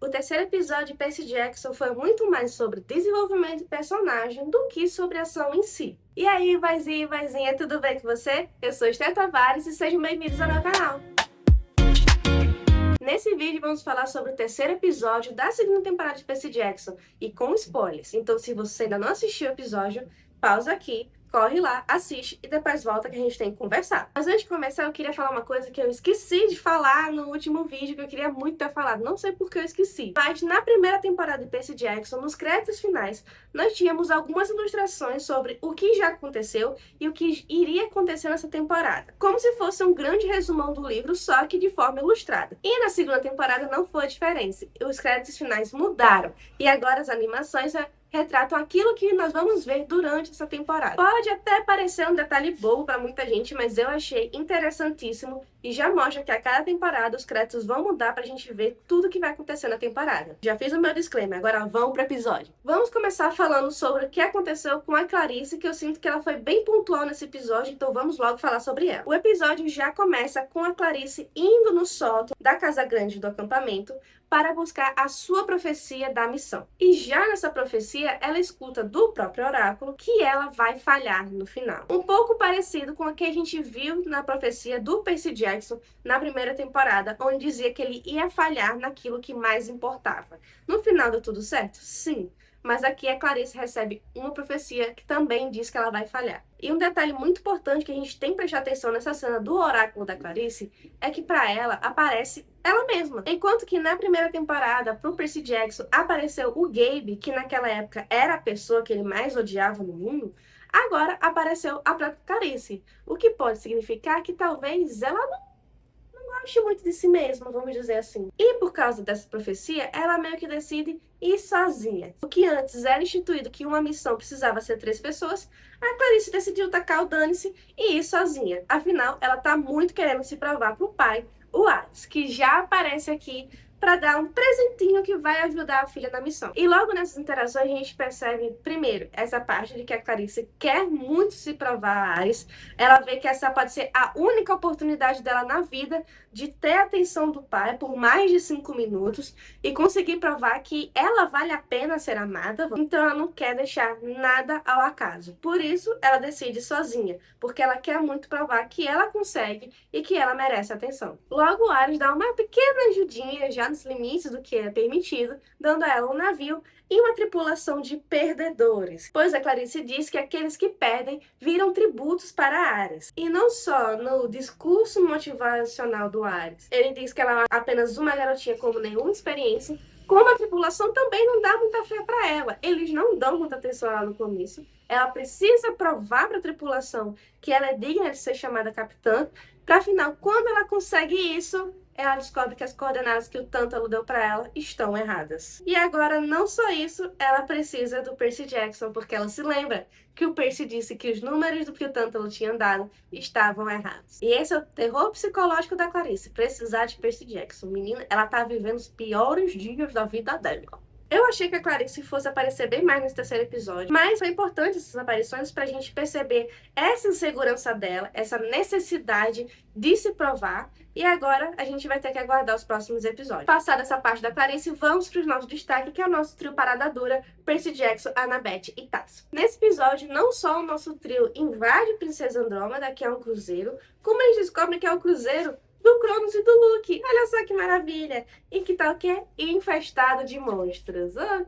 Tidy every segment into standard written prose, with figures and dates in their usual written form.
O terceiro episódio de Percy Jackson foi muito mais sobre desenvolvimento de personagem do que sobre ação em si. E aí, vozinho e vozinha, tudo bem com você? Eu sou Esther Tavares e sejam bem-vindos ao meu canal. Nesse vídeo vamos falar sobre o terceiro episódio da segunda temporada de Percy Jackson e com spoilers. Então se você ainda não assistiu o episódio, pausa aqui, corre lá, assiste e depois volta que a gente tem que conversar. Mas antes de começar eu queria falar uma coisa que eu esqueci de falar no último vídeo, que eu queria muito ter falado. Não sei por que eu esqueci. Mas na primeira temporada de Percy Jackson, nos créditos finais, nós tínhamos algumas ilustrações sobre o que já aconteceu e o que iria acontecer nessa temporada. Como se fosse um grande resumão do livro, só que de forma ilustrada. E na segunda temporada não foi diferente. Os créditos finais mudaram. E agora as animações retratam aquilo que nós vamos ver durante essa temporada. Pode até parecer um detalhe bobo para muita gente, mas eu achei interessantíssimo e já mostra que a cada temporada os créditos vão mudar pra gente ver tudo que vai acontecer na temporada. Já fiz o meu disclaimer, agora vamos pro episódio. Vamos começar falando sobre o que aconteceu com a Clarice, que eu sinto que ela foi bem pontual nesse episódio, então vamos logo falar sobre ela. O episódio já começa com a Clarice indo no sótão da casa grande do acampamento para buscar a sua profecia da missão. E já nessa profecia, ela escuta do próprio oráculo que ela vai falhar no final. Um pouco parecido com o que a gente viu na profecia do Percy Jackson na primeira temporada, onde dizia que ele ia falhar naquilo que mais importava. No final deu tudo certo? Sim. Mas aqui a Clarice recebe uma profecia que também diz que ela vai falhar. E um detalhe muito importante que a gente tem que prestar atenção nessa cena do oráculo da Clarice é que para ela aparece ela mesma. Enquanto que na primeira temporada, pro Percy Jackson, apareceu o Gabe, que naquela época era a pessoa que ele mais odiava no mundo, agora apareceu a própria Clarice. O que pode significar que talvez ela não goste muito de si mesma, vamos dizer assim. E por causa dessa profecia, ela meio que decide ir sozinha. O que antes era instituído que uma missão precisava ser 3 pessoas, a Clarice decidiu tacar o dane-se e ir sozinha. Afinal, ela tá muito querendo se provar pro pai, o Ares, que já aparece aqui para dar um presentinho que vai ajudar a filha na missão. E logo nessas interações a gente percebe, primeiro, essa parte de que a Clarice quer muito se provar a Ares. Ela vê que essa pode ser a única oportunidade dela na vida de ter a atenção do pai por mais de 5 minutos e conseguir provar que ela vale a pena ser amada. Então ela não quer deixar nada ao acaso. Por isso ela decide sozinha, porque ela quer muito provar que ela consegue e que ela merece atenção. Logo, Ares dá uma pequena ajudinha já nos limites do que é permitido, dando a ela um navio e uma tripulação de perdedores, pois a Clarice diz que aqueles que perdem viram tributos para Ares. E não só no discurso motivacional do Ares, ele diz que ela é apenas uma garotinha com nenhuma experiência, como a tripulação também não dá muita fé para ela. Eles não dão muita atenção a ela no começo. Ela precisa provar para a tripulação que ela é digna de ser chamada capitã, para afinal, quando ela consegue isso, ela descobre que as coordenadas que o Tântalo deu para ela estão erradas. E agora, não só isso, ela precisa do Percy Jackson, porque ela se lembra que o Percy disse que os números do que o Tântalo tinha dado estavam errados. E esse é o terror psicológico da Clarice, precisar de Percy Jackson. Menina, ela tá vivendo os piores dias da vida dela. Eu achei que a Clarice fosse aparecer bem mais nesse terceiro episódio, mas foi importante essas aparições pra gente perceber essa insegurança dela, essa necessidade de se provar, e agora a gente vai ter que aguardar os próximos episódios. Passada essa parte da Clarice, vamos para o nosso destaque, que é o nosso trio Parada Dura, Percy Jackson, Annabeth e Tássio. Nesse episódio, não só o nosso trio invade Princesa Andrômeda, que é um cruzeiro, como eles descobrem que é o cruzeiro do Cronos e do Luke. Olha só que maravilha! E que tal que é infestado de monstros. Oh,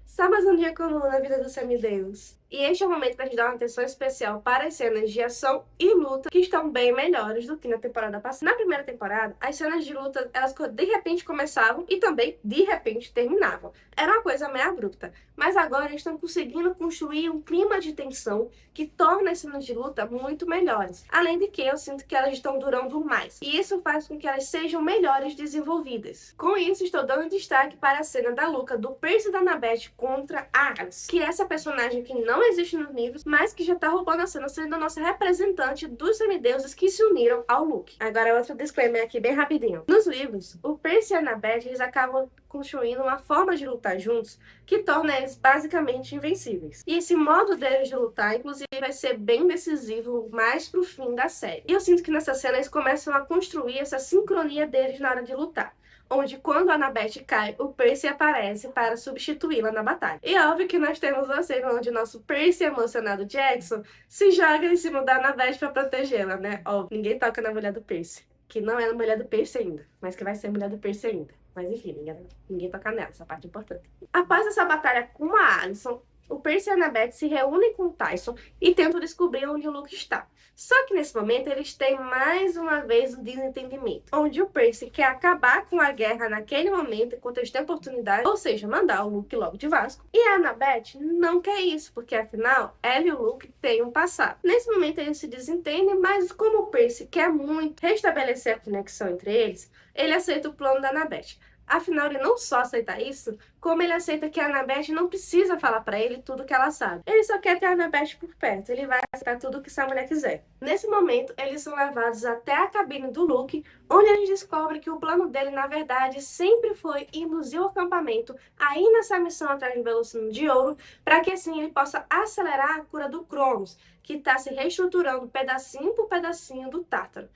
só mais um dia comum na vida do semideus. E este é o momento pra gente dar uma atenção especial para as cenas de ação e luta, que estão bem melhores do que na temporada passada. Na primeira temporada, as cenas de luta, elas de repente começavam e também de repente terminavam. Era uma coisa meio abrupta. Mas agora eles estão conseguindo construir um clima de tensão que torna as cenas de luta muito melhores. Além de que eu sinto que elas estão durando mais. E isso faz com que elas sejam melhores desenvolvidas. Com isso, estou dando destaque para a cena da luta do Percy e da Annabeth contra Ares, que é essa personagem que não existe nos livros, mas que já tá roubando a cena, sendo a nossa representante dos semideuses que se uniram ao Luke. Agora outro disclaimer aqui bem rapidinho. Nos livros, o Percy e a Annabeth, eles acabam construindo uma forma de lutar juntos que torna eles basicamente invencíveis. E esse modo deles de lutar, inclusive, vai ser bem decisivo mais pro fim da série. E eu sinto que nessa cena eles começam a construir essa sincronia deles na hora de lutar, onde quando a Annabeth cai, o Percy aparece para substituí-la na batalha. E é óbvio que nós temos uma cena onde nosso Percy emocionado Jackson se joga em cima da Annabeth para protegê-la, né? Óbvio, ninguém toca na mulher do Percy, que não é a mulher do Percy ainda, mas que vai ser a mulher do Percy ainda. Mas enfim, ninguém toca nela, essa parte é importante. Após essa batalha com a Alicent, o Percy e a Annabeth se reúnem com o Tyson e tentam descobrir onde o Luke está. Só que nesse momento eles têm mais uma vez um desentendimento, onde o Percy quer acabar com a guerra naquele momento, enquanto eles têm oportunidade, ou seja, mandar o Luke logo de Vasco. E a Annabeth não quer isso, porque afinal, ela e o Luke têm um passado. Nesse momento eles se desentendem, mas como o Percy quer muito restabelecer a conexão entre eles, ele aceita o plano da Annabeth. Afinal, ele não só aceita isso, como ele aceita que a Annabeth não precisa falar pra ele tudo que ela sabe. Ele só quer ter a Annabeth por perto, ele vai aceitar tudo que essa mulher quiser. Nesse momento, eles são levados até a cabine do Luke, onde eles descobrem que o plano dele, na verdade, sempre foi induzir o acampamento a ir nessa missão atrás do Velocino de Ouro, para que assim ele possa acelerar a cura do Cronos, que está se reestruturando pedacinho por pedacinho do Tártaro.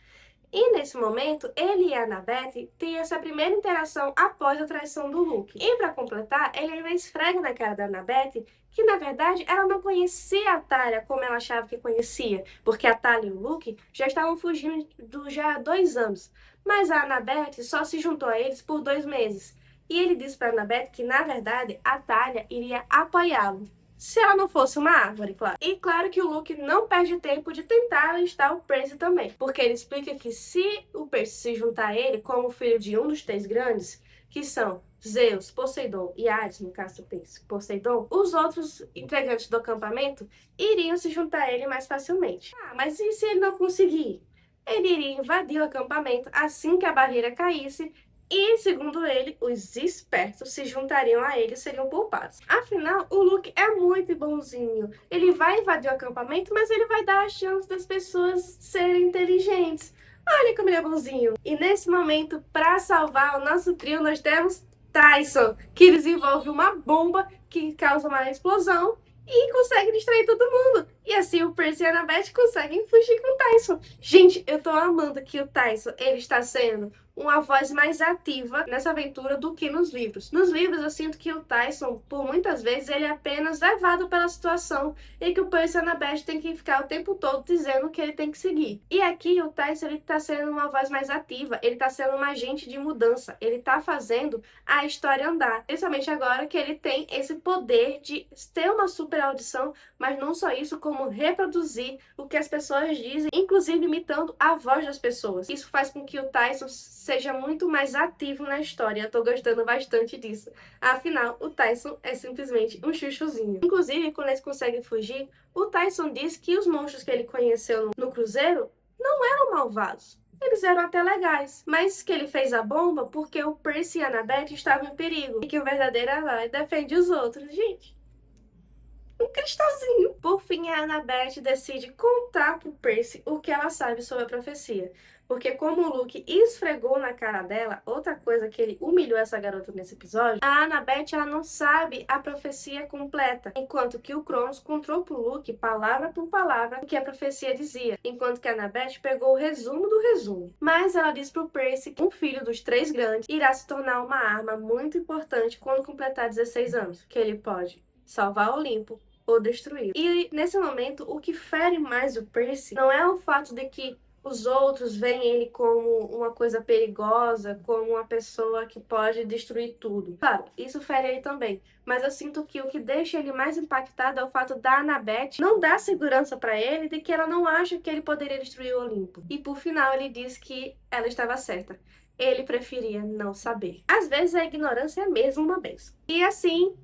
E nesse momento, ele e a Annabeth têm essa primeira interação após a traição do Luke. E para completar, ele ainda esfrega na cara da Annabeth que, na verdade, ela não conhecia a Talia como ela achava que conhecia, porque a Talia e o Luke já estavam fugindo já há 2 anos. Mas a Annabeth só se juntou a eles por 2 meses. E ele disse para a Annabeth que, na verdade, a Talia iria apoiá-lo. Se ela não fosse uma árvore, claro. E claro que o Luke não perde tempo de tentar alistar o Percy também. Porque ele explica que se o Percy se juntar a ele como filho de um dos 3 grandes, que são Zeus, Poseidon e Hades, no caso do Percy, Poseidon, os outros integrantes do acampamento iriam se juntar a ele mais facilmente. Ah, mas e se ele não conseguir? Ele iria invadir o acampamento assim que a barreira caísse e, segundo ele, os espertos se juntariam a ele e seriam poupados. Afinal, o Luke é muito bonzinho. Ele vai invadir o acampamento, mas ele vai dar a chance das pessoas serem inteligentes. Olha como ele é bonzinho. E nesse momento, para salvar o nosso trio, nós temos Tyson, que desenvolve uma bomba que causa uma explosão e consegue distrair todo mundo. E assim o Percy e a Annabeth conseguem fugir com o Tyson. Gente, eu tô amando que o Tyson, ele está sendo uma voz mais ativa nessa aventura do que nos livros. Nos livros eu sinto que o Tyson, por muitas vezes, ele é apenas levado pela situação e que o Percy e a Annabeth tem que ficar o tempo todo dizendo que ele tem que seguir. E aqui o Tyson, ele tá sendo uma voz mais ativa, ele tá sendo um agente de mudança, ele tá fazendo a história andar. Principalmente agora que ele tem esse poder de ter uma super audição, mas não só isso, como reproduzir o que as pessoas dizem, inclusive imitando a voz das pessoas. Isso faz com que o Tyson seja muito mais ativo na história. Eu tô gostando bastante disso. Afinal, o Tyson é simplesmente um chuchuzinho. Inclusive, quando eles conseguem fugir, o Tyson diz que os monstros que ele conheceu no cruzeiro não eram malvados. Eles eram até legais, mas que ele fez a bomba porque o Percy e a Annabeth estavam em perigo e que o verdadeiro herói defende os outros. Gente, um cristalzinho. Por fim, a Annabeth decide contar pro Percy o que ela sabe sobre a profecia. Porque como o Luke esfregou na cara dela, outra coisa que ele humilhou essa garota nesse episódio, a Annabeth, ela não sabe a profecia completa. Enquanto que o Cronos contou pro Luke, palavra por palavra, o que a profecia dizia. Enquanto que a Annabeth pegou o resumo do resumo. Mas ela diz pro Percy que um filho dos 3 grandes irá se tornar uma arma muito importante quando completar 16 anos. Que ele pode salvar o Olimpo ou destruí-lo. E nesse momento, o que fere mais o Percy não é o fato de que os outros veem ele como uma coisa perigosa, como uma pessoa que pode destruir tudo. Claro, isso fere ele também. Mas eu sinto que o que deixa ele mais impactado é o fato da Annabeth não dar segurança pra ele de que ela não acha que ele poderia destruir o Olimpo. E por final ele diz que ela estava certa. Ele preferia não saber. Às vezes a ignorância é mesmo uma bênção. E assim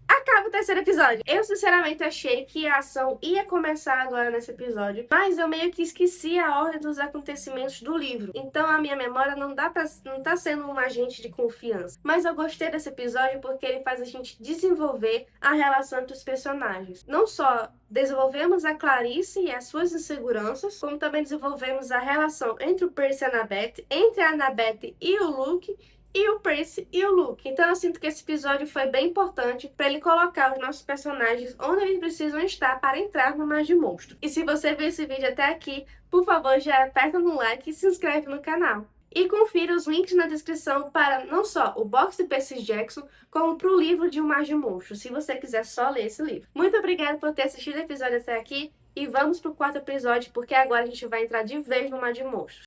acaba o 3º episódio. Eu sinceramente achei que a ação ia começar agora nesse episódio, mas eu meio que esqueci a ordem dos acontecimentos do livro. Então a minha memória não tá sendo um agente de confiança. Mas eu gostei desse episódio porque ele faz a gente desenvolver a relação entre os personagens. Não só desenvolvemos a Clarice e as suas inseguranças, como também desenvolvemos a relação entre o Percy e a Annabeth, entre a Annabeth e o Luke, e o Percy e o Luke. Então eu sinto que esse episódio foi bem importante para ele colocar os nossos personagens onde eles precisam estar para entrar no Mar de Monstro. E se você viu esse vídeo até aqui, por favor, já aperta no like e se inscreve no canal. E confira os links na descrição para não só o box de Percy Jackson, como para o livro de O Mar de Monstros, se você quiser só ler esse livro. Muito obrigada por ter assistido o episódio até aqui, e vamos pro quarto episódio, porque agora a gente vai entrar de vez no Mar de Monstros.